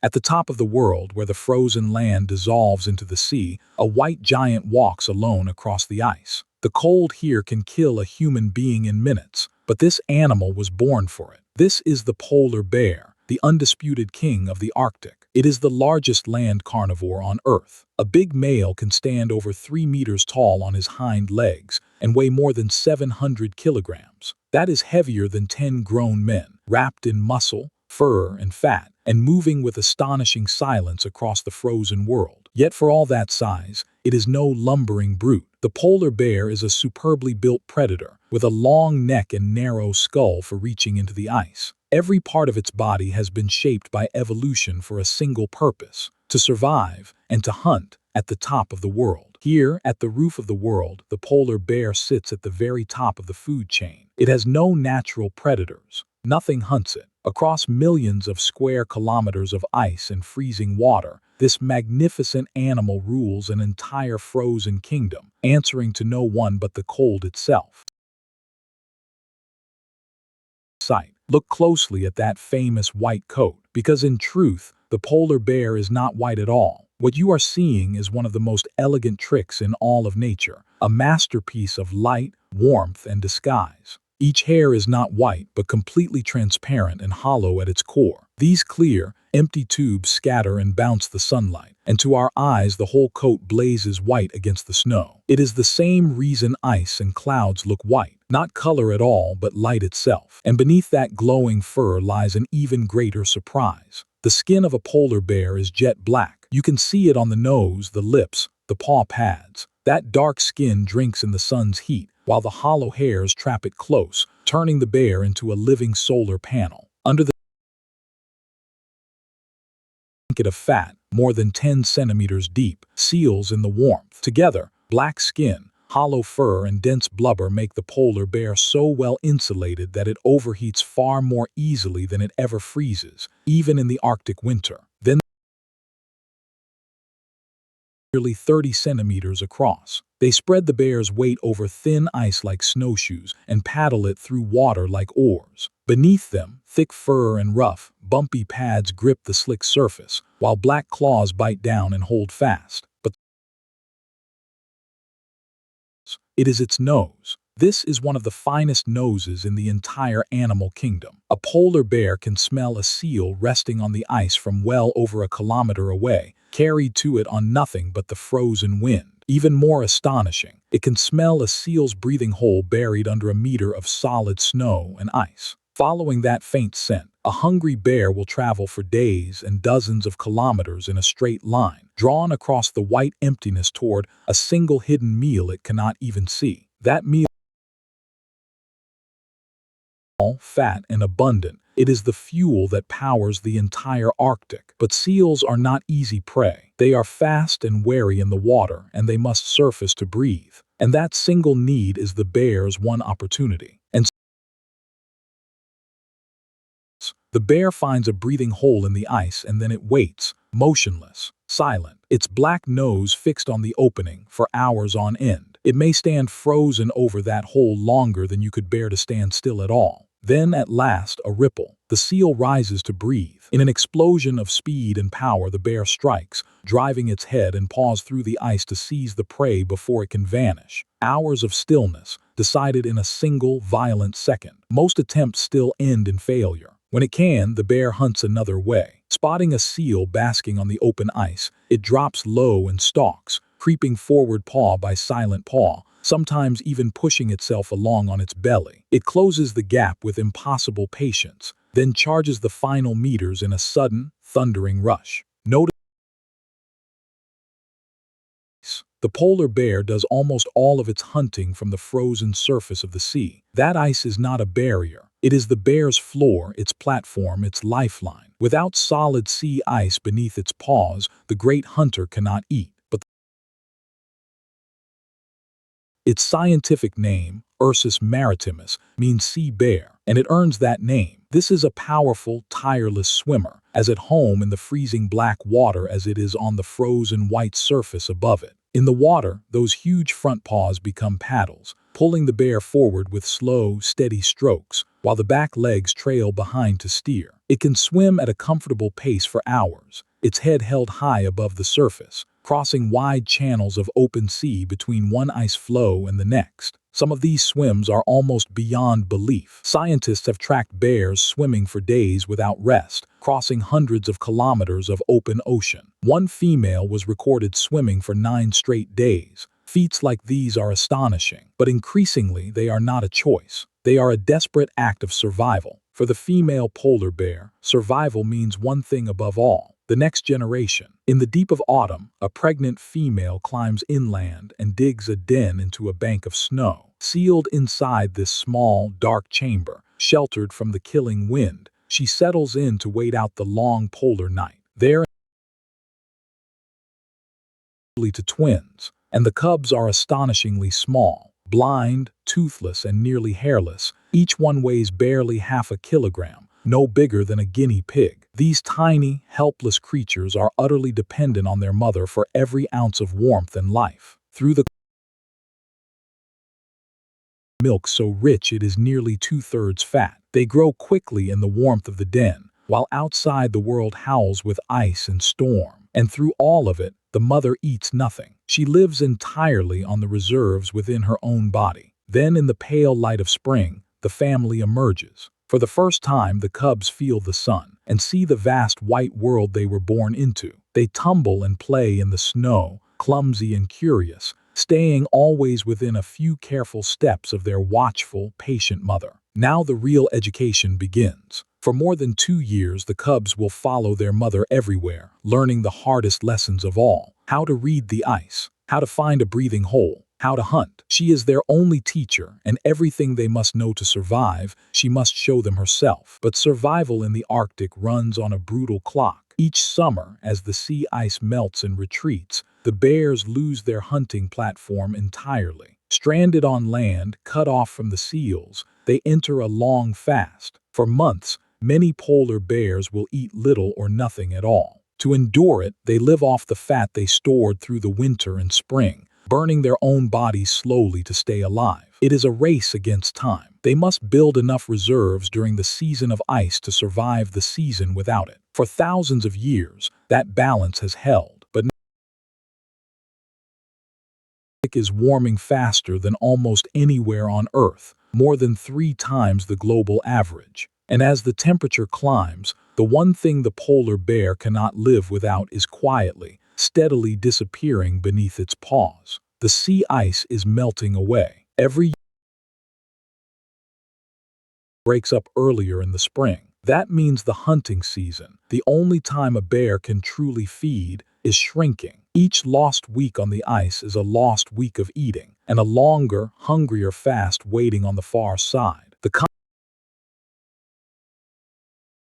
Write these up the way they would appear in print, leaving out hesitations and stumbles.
At the top of the world, where the frozen land dissolves into the sea, a white giant walks alone across the ice. The cold here can kill a human being in minutes, but this animal was born for it. This is the polar bear, the undisputed king of the Arctic. It is the largest land carnivore on Earth. A big male can stand over 3 meters tall on his hind legs and weigh more than 700 kilograms. That is heavier than 10 grown men, wrapped in muscle, fur, and fat, and moving with astonishing silence across the frozen world. Yet for all that size, it is no lumbering brute. The polar bear is a superbly built predator, with a long neck and narrow skull for reaching into the ice. Every part of its body has been shaped by evolution for a single purpose: to survive and to hunt at the top of the world. Here, at the roof of the world, the polar bear sits at the very top of the food chain. It has no natural predators. Nothing hunts it. Across millions of square kilometers of ice and freezing water, this magnificent animal rules an entire frozen kingdom, answering to no one but the cold itself. Look closely at that famous white coat, because in truth, the polar bear is not white at all. What you are seeing is one of the most elegant tricks in all of nature, a masterpiece of light, warmth, and disguise. Each hair is not white, but completely transparent and hollow at its core. These clear, empty tubes scatter and bounce the sunlight, and to our eyes the whole coat blazes white against the snow. It is the same reason ice and clouds look white, not color at all, but light itself. And beneath that glowing fur lies an even greater surprise. The skin of a polar bear is jet black. You can see it on the nose, the lips, the paw pads. That dark skin drinks in the sun's heat, while the hollow hairs trap it close, turning the bear into a living solar panel. Under the blanket of fat, more than 10 centimeters deep, seals in the warmth. Together, black skin, hollow fur, and dense blubber make the polar bear so well insulated that it overheats far more easily than it ever freezes, even in the Arctic winter. Then nearly 30 centimeters across. They spread the bear's weight over thin ice like snowshoes and paddle it through water like oars. Beneath them, thick fur and rough, bumpy pads grip the slick surface, while black claws bite down and hold fast. But it is its nose. This is one of the finest noses in the entire animal kingdom. A polar bear can smell a seal resting on the ice from well over a kilometer away, carried to it on nothing but the frozen wind. Even more astonishing, it can smell a seal's breathing hole buried under a meter of solid snow and ice. Following that faint scent, a hungry bear will travel for days and dozens of kilometers in a straight line, drawn across the white emptiness toward a single hidden meal it cannot even see. That meal, fat and abundant, it is the fuel that powers the entire Arctic. But seals are not easy prey. They are fast and wary in the water, and they must surface to breathe. And that single need is the bear's one opportunity. And the bear finds a breathing hole in the ice, and then it waits, motionless, silent, its black nose fixed on the opening for hours on end. It may stand frozen over that hole longer than you could bear to stand still at all. Then, at last, a ripple. The seal rises to breathe. In an explosion of speed and power, the bear strikes, driving its head and paws through the ice to seize the prey before it can vanish. Hours of stillness, decided in a single, violent second. Most attempts still end in failure. When it can, the bear hunts another way. Spotting a seal basking on the open ice, it drops low and stalks, creeping forward paw by silent paw, sometimes even pushing itself along on its belly. It closes the gap with impossible patience, then charges the final meters in a sudden, thundering rush. Notice the polar bear does almost all of its hunting from the frozen surface of the sea. That ice is not a barrier. It is the bear's floor, its platform, its lifeline. Without solid sea ice beneath its paws, the great hunter cannot eat. But its scientific name, Ursus maritimus, means sea bear, and it earns that name. This is a powerful, tireless swimmer, as at home in the freezing black water as it is on the frozen white surface above it. In the water, those huge front paws become paddles, pulling the bear forward with slow, steady strokes, while the back legs trail behind to steer. It can swim at a comfortable pace for hours, its head held high above the surface, crossing wide channels of open sea between one ice floe and the next. Some of these swims are almost beyond belief. Scientists have tracked bears swimming for days without rest, crossing hundreds of kilometers of open ocean. One female was recorded swimming for 9 straight days. Feats like these are astonishing, but increasingly they are not a choice. They are a desperate act of survival. For the female polar bear, survival means one thing above all: the next generation. In the deep of autumn, a pregnant female climbs inland and digs a den into a bank of snow. Sealed inside this small, dark chamber, sheltered from the killing wind, she settles in to wait out the long polar night. There, to twins, and the cubs are astonishingly small, blind, toothless, and nearly hairless. Each one weighs barely half a kilogram, no bigger than a guinea pig. These tiny, helpless creatures are utterly dependent on their mother for every ounce of warmth and life. Through the milk so rich it is nearly 2/3 fat, they grow quickly in the warmth of the den, while outside the world howls with ice and storm. And through all of it, the mother eats nothing. She lives entirely on the reserves within her own body. Then, in the pale light of spring, the family emerges. For the first time, the cubs feel the sun and see the vast white world they were born into. They tumble and play in the snow, clumsy and curious, staying always within a few careful steps of their watchful, patient mother. Now the real education begins. For more than 2 years, the cubs will follow their mother everywhere, learning the hardest lessons of all: how to read the ice, how to find a breathing hole, how to hunt. She is their only teacher, and everything they must know to survive, she must show them herself. But survival in the Arctic runs on a brutal clock. Each summer, as the sea ice melts and retreats, the bears lose their hunting platform entirely. Stranded on land, cut off from the seals, they enter a long fast. For months, many polar bears will eat little or nothing at all. To endure it, they live off the fat they stored through the winter and spring, burning their own bodies slowly to stay alive. It is a race against time. They must build enough reserves during the season of ice to survive the season without it. For thousands of years, that balance has held, but is warming faster than almost anywhere on Earth, more than 3 times the global average. And as the temperature climbs, the one thing the polar bear cannot live without is quietly, steadily disappearing beneath its paws. The sea ice is melting away. Every year breaks up earlier in the spring. That means the hunting season, the only time a bear can truly feed, is shrinking. Each lost week on the ice is a lost week of eating, and a longer, hungrier fast waiting on the far side. The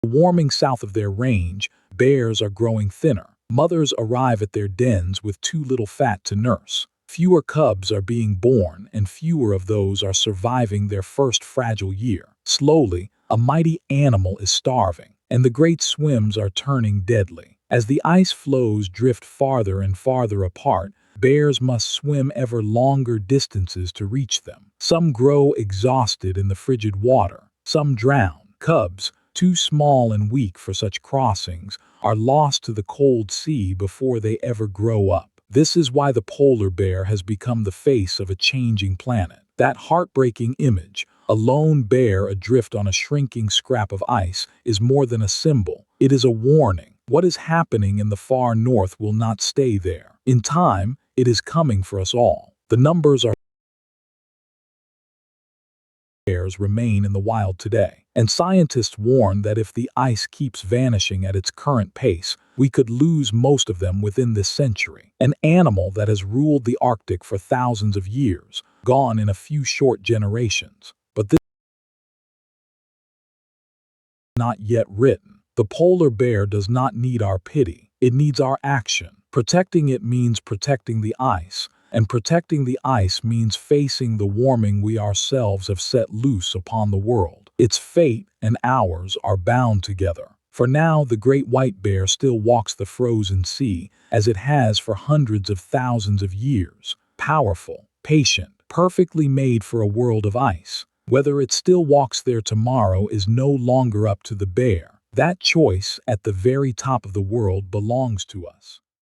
warming south of their range, bears are growing thinner. Mothers arrive at their dens with too little fat to nurse. Fewer cubs are being born, and fewer of those are surviving their first fragile year. Slowly, a mighty animal is starving, and the great swims are turning deadly. As the ice floes drift farther and farther apart, bears must swim ever longer distances to reach them. Some grow exhausted in the frigid water. Some drown. Cubs, too small and weak for such crossings, are lost to the cold sea before they ever grow up. This is why the polar bear has become the face of a changing planet. That heartbreaking image, a lone bear adrift on a shrinking scrap of ice, is more than a symbol. It is a warning. What is happening in the far north will not stay there. In time, it is coming for us all. The numbers are bears remain in the wild today, and scientists warn that if the ice keeps vanishing at its current pace, we could lose most of them within this century. An animal that has ruled the Arctic for thousands of years, gone in a few short generations. But this is not yet written. The polar bear does not need our pity. It needs our action. Protecting it means protecting the ice, and protecting the ice means facing the warming we ourselves have set loose upon the world. Its fate and ours are bound together. For now, the great white bear still walks the frozen sea, as it has for hundreds of thousands of years. Powerful, patient, perfectly made for a world of ice. Whether it still walks there tomorrow is no longer up to the bear. That choice, at the very top of the world, belongs to us.